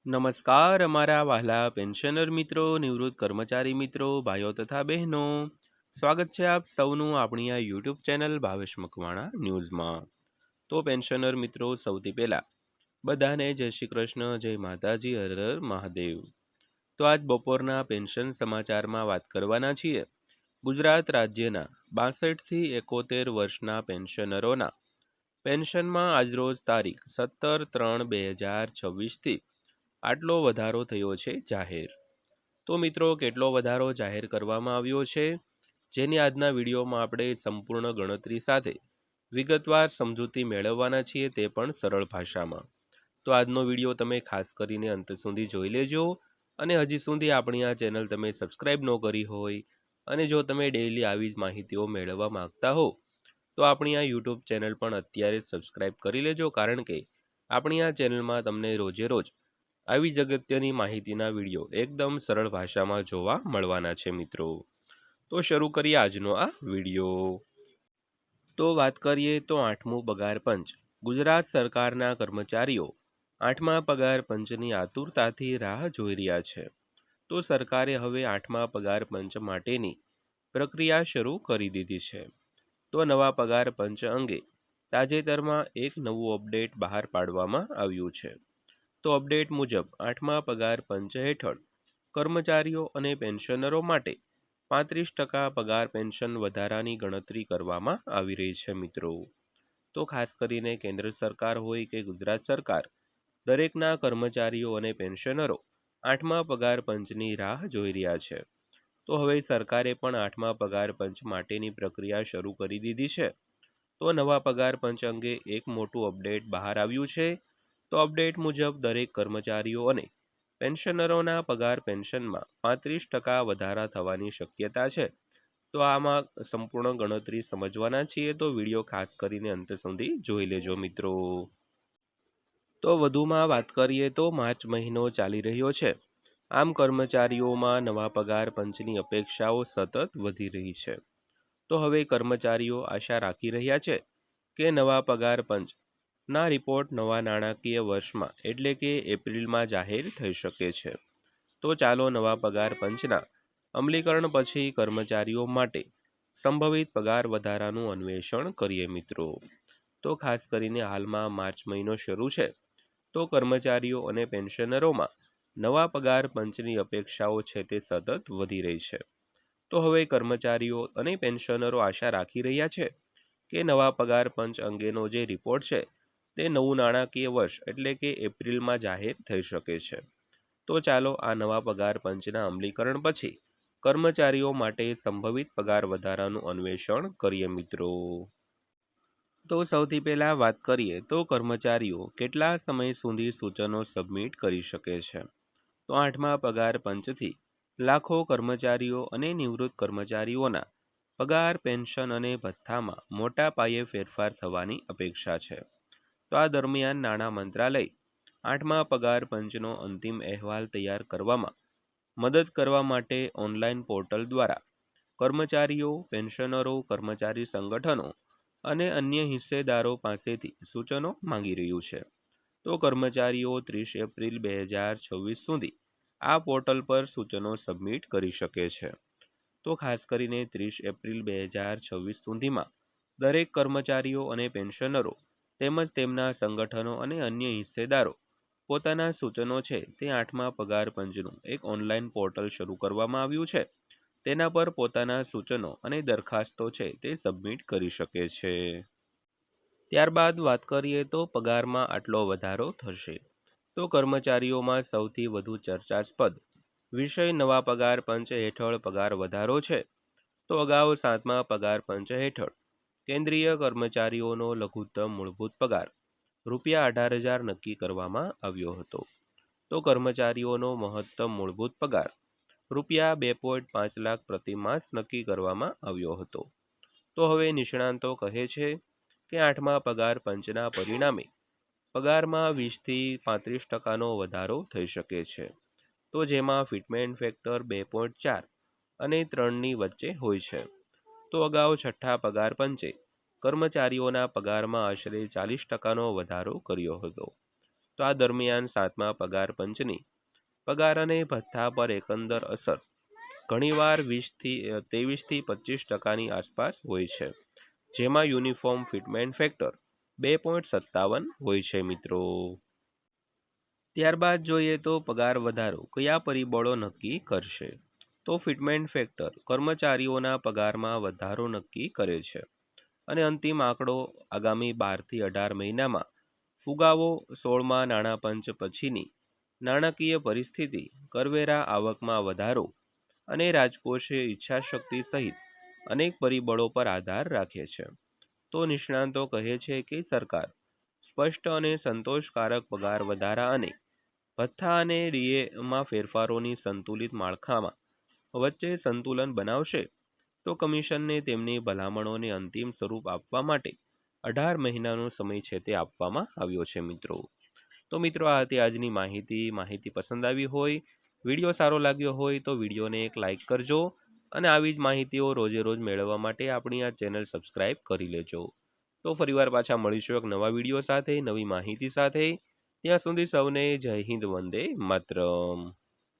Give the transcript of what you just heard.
નમસ્કાર અમારા વહાલા પેન્શનર મિત્રો, નિવૃત્ત કર્મચારી મિત્રો, ભાઈઓ તથા બહેનો. સ્વાગત છે આપ સૌનું આપણી આ યુટ્યુબ ચેનલ ભાવેશ મકવાણા ન્યૂઝમાં. તો પેન્શનર મિત્રો, સૌથી પહેલાં બધાને જય શ્રી કૃષ્ણ, જય માતાજી, હર હર મહાદેવ. તો આજ બપોરના પેન્શન સમાચારમાં વાત કરવાના છીએ ગુજરાત રાજ્યના 62થી 71 વર્ષના પેન્શનરોના પેન્શનમાં આજરોજ તારીખ 17/3/2026થી આટલો વધારો થયો છે જાહેર. તો મિત્રો, કેટલો વધારો જાહેર કરવામાં આવ્યો છે, જેની આજના વિડીયોમાં આપણે સંપૂર્ણ ગણતરી સાથે વિગતવાર સમજૂતી મેળવવાના છીએ, તે પણ સરળ ભાષામાં. તો આજનો વિડીયો તમે ખાસ કરીને અંત સુધી જોઈ લેજો. અને હજી સુધી આપણી આ ચેનલ તમે સબસ્ક્રાઈબ ન કરી હોય અને જો તમે ડેઈલી આવી જ માહિતીઓ મેળવવા માંગતા હો તો આપણી આ યુટ્યુબ ચેનલ પણ અત્યારે સબસ્ક્રાઈબ કરી લેજો, કારણ કે આપણી આ ચેનલમાં તમને રોજે રોજ આવી જ અગત્યની માહિતીના વિડીયો એકદમ સરળ ભાષામાં જોવા મળવાના છે મિત્રો. તો શરૂ કરીએ આજનો આ વિડીયો. તો વાત કરીએ તો 8મું પગાર પંચ. ગુજરાત સરકારના કર્મચારીઓ 8મા પગાર પંચની આતુરતાથી રાહ જોઈ રહ્યા છે. તો સરકારે હવે 8મા પગાર પંચ માટેની પ્રક્રિયા શરૂ કરી દીધી છે. તો નવા પગાર પંચ અંગે તાજેતરમાં એક નવું અપડેટ બહાર પાડવામાં આવ્યું છે. તો અપડેટ મુજબ 8મા પગાર પંચ હેઠળ કર્મચારીઓ અને પેન્શનરો માટે 35% પગાર પેન્શન વધારાની ગણતરી કરવામાં આવી રહી છે મિત્રો. તો ખાસ કરીને કેન્દ્ર સરકાર હોય કે ગુજરાત સરકાર, દરેકના કર્મચારીઓ અને પેન્શનરો 8મા પગાર પંચની રાહ જોઈ રહ્યા છે. તો હવે સરકારે પણ 8મા પગાર પંચ માટેની પ્રક્રિયા શરૂ કરી દીધી છે. તો નવા પગાર પંચ અંગે એક મોટું અપડેટ બહાર આવ્યું છે. તો અપડેટ મુજબ દરેક કર્મચારીઓ અને પેન્શનરોના પગાર પેન્શનમાં 35% વધારા થવાની શક્યતા છે. તો આમાં સંપૂર્ણ ગણતરી સમજવાના છીએ, તો વિડીયો ખાસ કરીને અંત સુધી જોઈ લેજો મિત્રો. તો વધુમાં વાત કરીએ તો માર્ચ મહિનો ચાલી રહ્યો છે. આમ કર્મચારીઓમાં નવા પગાર પંચની અપેક્ષાઓ સતત વધી રહી છે. તો હવે કર્મચારીઓ આશા રાખી રહ્યા છે કે નવા પગાર પંચ ના રિપોર્ટ નવા નાણાકીય વર્ષમાં એટલે કે એપ્રિલમાં જાહેર થઈ શકે છે. તો ચાલો નવા પગાર પંચના અમલીકરણ પછી કર્મચારીઓ માટે સંભવિત પગાર વધારાનું અન્વેષણ કરીએ મિત્રો. તો ખાસ કરીને હાલમાં માર્ચ મહિનો શરૂ છે. તો કર્મચારીઓ અને પેન્શનરોમાં નવા પગાર પંચની અપેક્ષાઓ છે તે સતત વધી રહી છે. તો હવે કર્મચારીઓ અને પેન્શનરો આશા રાખી રહ્યા છે કે નવા પગાર પંચ અંગેનો જે રિપોર્ટ છે તે નવું નાણાકીય વર્ષ એટલે કે એપ્રિલમાં જાહેર થઈ શકે છે. તો ચાલો આ નવા પગાર પંચના અમલીકરણ પછી કર્મચારીઓ માટે સંભવિત પગાર વધારાનું અન્વેષણ કરીએ મિત્રો. તો સૌથી પહેલાં વાત કરીએ તો કર્મચારીઓ કેટલા સમય સુધી સૂચનો સબમિટ કરી શકે છે. તો 8મા પગાર પંચથી લાખો કર્મચારીઓ અને નિવૃત્ત કર્મચારીઓના પગાર, પેન્શન અને ભથ્થામાં મોટા પાયે ફેરફાર થવાની અપેક્ષા છે. તો આ દરમિયાન નાણાં મંત્રાલય 8મા પગાર પંચનો અંતિમ અહેવાલ તૈયાર કરવામાં મદદ કરવા માટે ઓનલાઈન પોર્ટલ દ્વારા કર્મચારીઓ, પેન્શનરો, કર્મચારી સંગઠનો અને અન્ય હિસ્સેદારો પાસેથી સૂચનો માંગી રહ્યું છે. તો કર્મચારીઓ 30 એપ્રિલ 2026 સુધી આ પોર્ટલ પર સૂચનો સબમિટ કરી શકે છે. તો ખાસ કરીને 30 એપ્રિલ 2026 સુધીમાં દરેક કર્મચારીઓ અને પેન્શનરો તેમજ તેમના સંગઠનો અને અન્ય હિસ્સેદારો પોતાના સૂચનો છે તે 8મા પગાર પંચનું એક ઓનલાઈન પોર્ટલ શરૂ કરવામાં આવ્યું છે. તેના પર પોતાના સૂચનો અને દરખાસ્તો છે તે સબમિટ કરી શકે છે. ત્યારબાદ વાત કરીએ તો પગારમાં આટલો વધારો થશે. તો કર્મચારીઓમાં સૌથી વધુ ચર્ચાસ્પદ વિષય નવા પગાર પંચ હેઠળ પગાર વધારો છે. તો અગાઉ 7મા પગાર પંચ હેઠળ કેન્દ્રીય કર્મચારીઓનો લઘુત્તમ મૂળભૂત પગાર ₹18,000 નક્કી કરવામાં આવ્યો હતો. તો કર્મચારીઓનો મહત્તમ મૂળભૂત પગાર ₹2.5 લાખ પ્રતિ માસ નક્કી કરવામાં આવ્યો હતો. તો હવે નિષ્ણાંતો કહે છે કે 8મા પગાર પંચના પરિણામે પગારમાં 20થી 35%નો વધારો થઈ શકે છે. તો જેમાં ફિટમેન્ટ ફેક્ટર 2.4 અને 3ની વચ્ચે હોય છે. તો અગાઉ 6ઠ્ઠા પગાર પંચે કર્મચારીઓના પગારમાં આશરે 40%નો વધારો કર્યો હતો. તો આ દરમિયાન 7મા પગાર પંચની પગાર અને ભથ્થા પર એકંદર અસર ઘણીવાર 23થી 25% આસપાસ હોય છે, જેમાં યુનિફોર્મ ફિટમેન્ટ ફેક્ટર 2.57 હોય છે મિત્રો. ત્યારબાદ જોઈએ તો પગાર વધારો કયા પરિબળો નક્કી કરશે. તો ફિટમેન્ટ ફેક્ટર કર્મચારીઓના પગારમાં વધારો નક્કી કરે છે અને અંતિમ આંકડો આગામી 12થી 18 મહિનામાં ફુગાવો, 16મા નાણાં પંચ પછીની નાણાકીય પરિસ્થિતિ, કરવેરા આવકમાં વધારો અને રાજકોષીય ઈચ્છાશક્તિ સહિત અનેક પરિબળો પર આધાર રાખે છે. તો નિષ્ણાંતો કહે છે કે સરકાર સ્પષ્ટ અને સંતોષકારક પગાર વધારા અને ભથ્થા અને ડીએમાં ફેરફારોની સંતુલિત માળખામાં વચ્ચે સંતુલન બનાવશે તો કમિશનને તેમની ભલામણોને અંતિમ સ્વરૂપ આપવા માટે 18 મહિનાનો સમય છે તે આપવામાં આવ્યો છે મિત્રો. તો મિત્રો આ હતી આજની માહિતી પસંદ આવી હોય, વિડીયો સારો લાગ્યો હોય તો વિડીયોને એક લાઇક કરજો અને આવી જ માહિતીઓ રોજે રોજ મેળવવા માટે આપણી આ ચેનલ સબસ્ક્રાઈબ કરી લેજો. તો ફરીવાર પાછા મળીશું એક નવા વિડીયો સાથે, નવી માહિતી સાથે. ત્યાં સુધી સૌને જય હિન્દ, વંદે માતરમ.